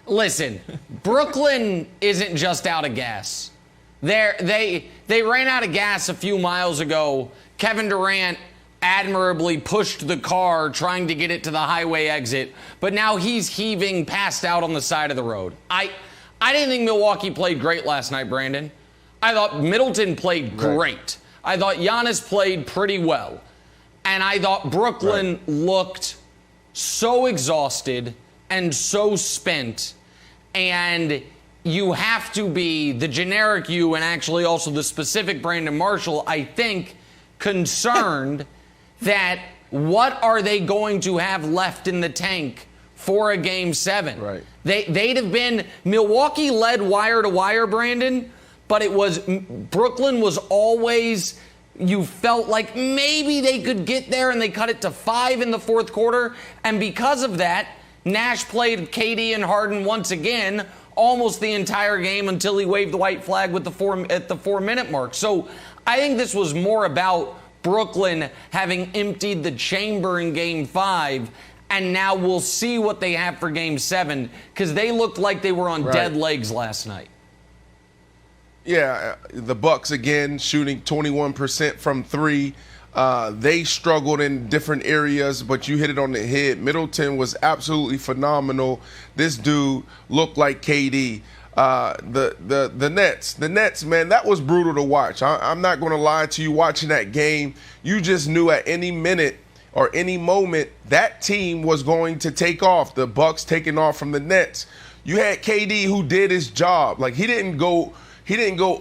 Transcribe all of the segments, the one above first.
Listen, Brooklyn isn't just out of gas. They ran out of gas a few miles ago. Kevin Durant admirably pushed the car trying to get it to the highway exit, but now he's heaving passed out on the side of the road. I didn't think Milwaukee played great last night, Brandon. I thought Middleton played great. I thought Giannis played pretty well. And I thought Brooklyn looked so exhausted and so spent. And you have to be the generic you and actually also the specific Brandon Marshall, I think, concerned that what are they going to have left in the tank for a Game 7? Right. They'd have been Milwaukee led wire to wire, Brandon, but it was Brooklyn was always, you felt like maybe they could get there, and they cut it to 5 in the fourth quarter. And because of that, Nash played KD and Harden once again almost the entire game until he waved the white flag with at the 4-minute mark. So I think this was more about Brooklyn having emptied the chamber in Game 5, and now we'll see what they have for Game 7, because they looked like they were on dead legs last night. Yeah, the Bucks again shooting 21% from 3. They struggled in different areas, but you hit it on the head. Middleton was absolutely phenomenal. This dude looked like KD. The Nets, man, that was brutal to watch. I'm not going to lie to you. Watching that game, you just knew at any minute or any moment that team was going to take off. The Bucks taking off from the Nets. You had KD who did his job. Like, he didn't go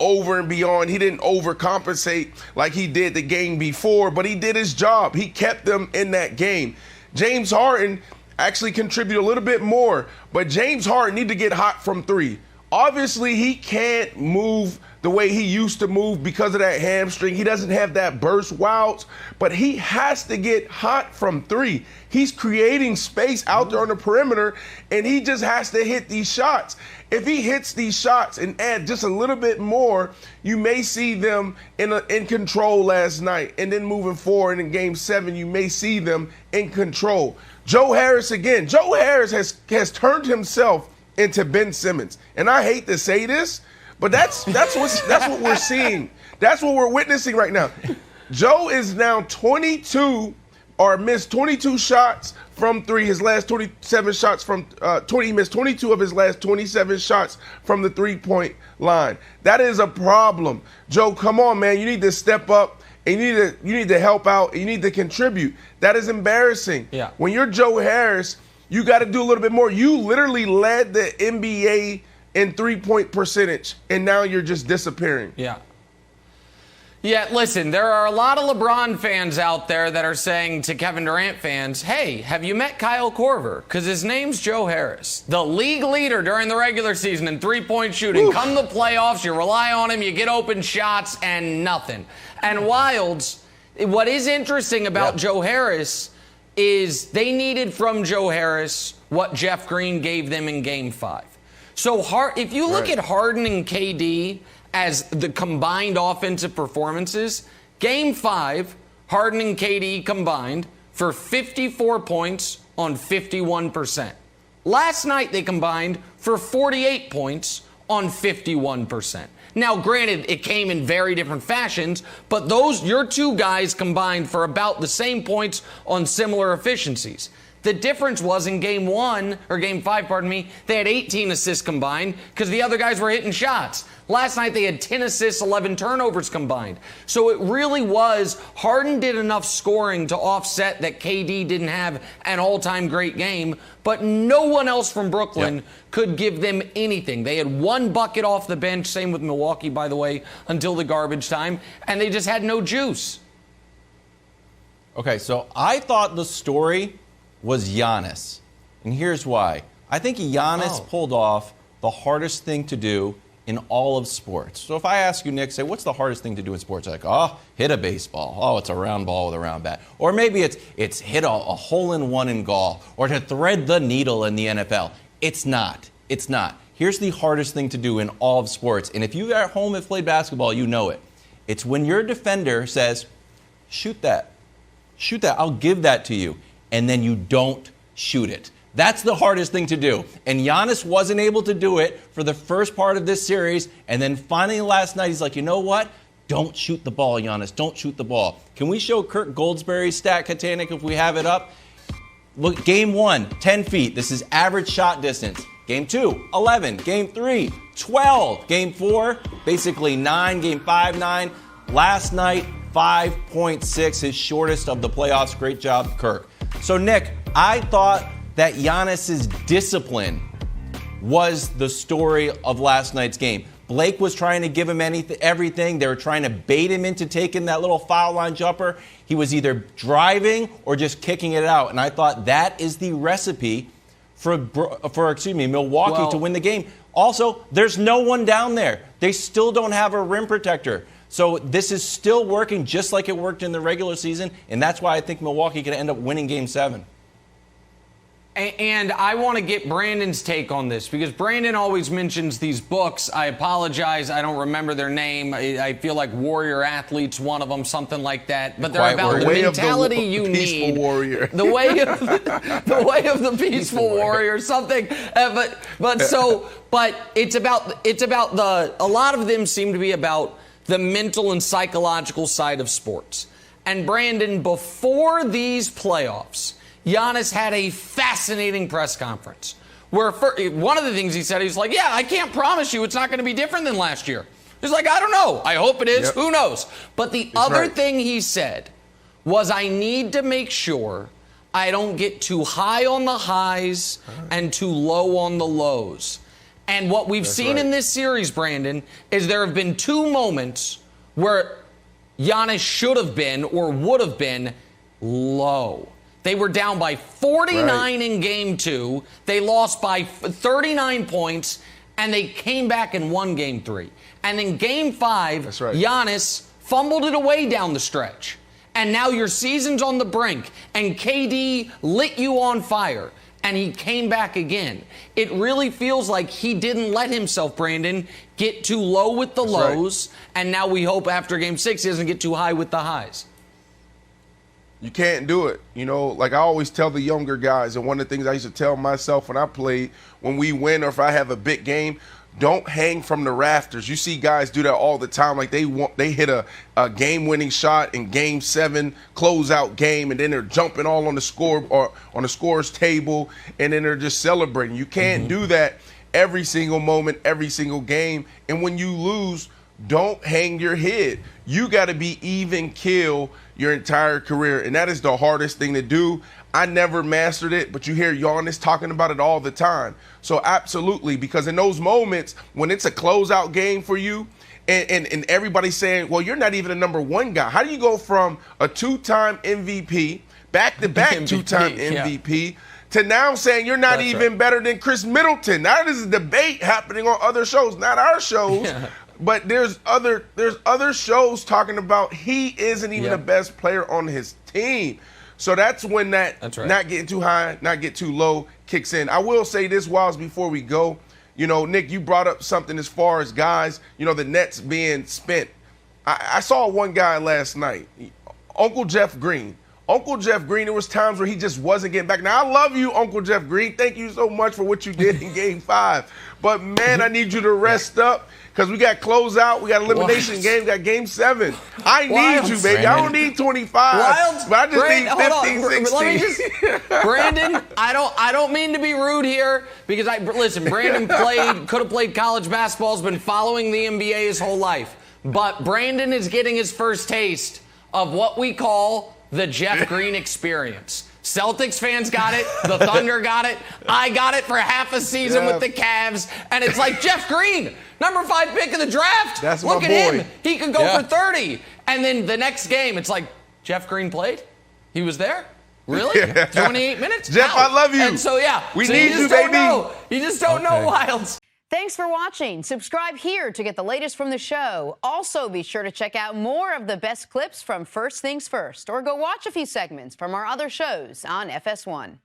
over and beyond. He didn't overcompensate like he did the game before, but he did his job. He kept them in that game. James Harden actually contributed a little bit more, but James Harden need to get hot from 3. Obviously, he can't move the way he used to move because of that hamstring. He doesn't have that burst wilds, but he has to get hot from 3. He's creating space out there on the perimeter, and he just has to hit these shots. If he hits these shots and add just a little bit more, you may see them in control last night. And then moving forward in Game 7, you may see them in control. Joe Harris again. Joe Harris has turned himself into Ben Simmons. And I hate to say this, but that's what we're seeing. That's what we're witnessing right now. Joe is now 22 or missed 22 shots from 3. His last 27 shots from he missed 22 of his last 27 shots from the 3-point line. That is a problem. Joe, come on, man. You need to step up, and you need to help out, and you need to contribute. That is embarrassing. Yeah. When you're Joe Harris, you got to do a little bit more. You literally led the NBA in 3-point percentage, and now you're just disappearing. Yeah. Yeah, listen, there are a lot of LeBron fans out there that are saying to Kevin Durant fans, hey, have you met Kyle Korver? Because his name's Joe Harris, the league leader during the regular season in 3-point shooting. Oof. Come the playoffs, you rely on him, you get open shots, and nothing. And Wilds, what is interesting about Joe Harris is they needed from Joe Harris what Jeff Green gave them in Game 5. So if you look at Harden and KD as the combined offensive performances, Game 5, Harden and KD combined for 54 points on 51%. Last night they combined for 48 points on 51%. Now, granted, it came in very different fashions, but your two guys combined for about the same points on similar efficiencies. The difference was in Game 5, they had 18 assists combined because the other guys were hitting shots. Last night they had 10 assists, 11 turnovers combined. So it really was, Harden did enough scoring to offset that KD didn't have an all-time great game, but no one else from Brooklyn could give them anything. They had one bucket off the bench, same with Milwaukee, by the way, until the garbage time, and they just had no juice. Okay, so I thought the story was Giannis, and here's why. I think Giannis pulled off the hardest thing to do in all of sports. So if I ask you, Nick, say, what's the hardest thing to do in sports? You're like, hit a baseball. Oh, it's a round ball with a round bat. Or maybe it's hit a hole-in-one in golf, or to thread the needle in the NFL. It's not. It's not. Here's the hardest thing to do in all of sports, and if you at home have played basketball, you know it. It's when your defender says, shoot that. Shoot that. I'll give that to you. And then you don't shoot it. That's the hardest thing to do. And Giannis wasn't able to do it for the first part of this series. And then finally last night, he's like, you know what? Don't shoot the ball, Giannis. Don't shoot the ball. Can we show Kirk Goldsberry's stat, Katanic, if we have it up? Look, game 1, 10 feet. This is average shot distance. Game 2, 11. Game 3, 12. Game 4, basically 9. Game 5, 9. Last night, 5.6, his shortest of the playoffs. Great job, Kirk. So, Nick, I thought that Giannis's discipline was the story of last night's game. Blake was trying to give him everything. They were trying to bait him into taking that little foul line jumper. He was either driving or just kicking it out. And I thought that is the recipe for Milwaukee to win the game. Also, there's no one down there. They still don't have a rim protector. So this is still working just like it worked in the regular season. And that's why I think Milwaukee could end up winning Game 7. And I want to get Brandon's take on this because Brandon always mentions these books. I apologize. I don't remember their name. I feel like Warrior Athlete's one of them, something like that. But they're about the mentality you need. Warrior. The way of the peaceful warrior, something. But it's about a lot of them seem to be about the mental and psychological side of sports. And Brandon, before these playoffs, Giannis had a fascinating press conference where one of the things he said, he's like, yeah, I can't promise you it's not going to be different than last year. He's like, I don't know. I hope it is. Yep. Who knows? But the other thing he said was, I need to make sure I don't get too high on the highs and too low on the lows. And what we've seen in this series, Brandon, is there have been 2 moments where Giannis should have been or would have been low. They were down by 49 in Game 2. They lost by 39 points, and they came back and won Game 3. And in Game 5, Giannis fumbled it away down the stretch. And now your season's on the brink, and KD lit you on fire, and he came back again. It really feels like he didn't let himself, Brandon, get too low with the lows, and now we hope after Game 6 he doesn't get too high with the highs. You can't do it. You know, like I always tell the younger guys, and one of the things I used to tell myself when I played, when we win or if I have a big game, don't hang from the rafters. You see guys do that all the time. Like they hit a game-winning shot in Game 7, closeout game, and then they're jumping all on the score or on the scorer's table, and then they're just celebrating. You can't do that every single moment, every single game. And when you lose, don't hang your head. You got to be even kill your entire career, and that is the hardest thing to do. I never mastered it, but you hear Giannis talking about it all the time. So absolutely, because in those moments when it's a closeout game for you, and everybody's saying, well, you're not even a number 1 guy. How do you go from a 2-time MVP, back-to-back 2-time MVP, to now saying you're not even better than Khris Middleton? Now there's a debate happening on other shows, not our shows. But there's other shows talking about he isn't even the best player on his team. So that's when not getting too high, not get too low kicks in. I will say this, Wiles, before we go. You know, Nick, you brought up something as far as guys, you know, the Nets being spent. I saw one guy last night, Uncle Jeff Green. Uncle Jeff Green, there was times where he just wasn't getting back. Now, I love you, Uncle Jeff Green. Thank you so much for what you did in Game 5. But, man, I need you to rest up because we got closeout. We got elimination game. We got Game 7. I need you, baby. Brandon. I don't need 25. But I just need 15, 16. Brandon, I don't mean to be rude here because, listen, Brandon could have played college basketball, has been following the NBA his whole life. But Brandon is getting his first taste of what we call the Jeff Green experience. Celtics fans got it. The Thunder got it. I got it for half a season with the Cavs. And it's like, Jeff Green, number 5 pick of the draft. Look at him. He could go for 30. And then the next game, it's like, Jeff Green played? He was there? Really? 28 minutes? Jeff, How? I love you. And so, we need you, baby. You just don't know, Wilds. Thanks for watching. Subscribe here to get the latest from the show. Also, be sure to check out more of the best clips from First Things First, or go watch a few segments from our other shows on FS1.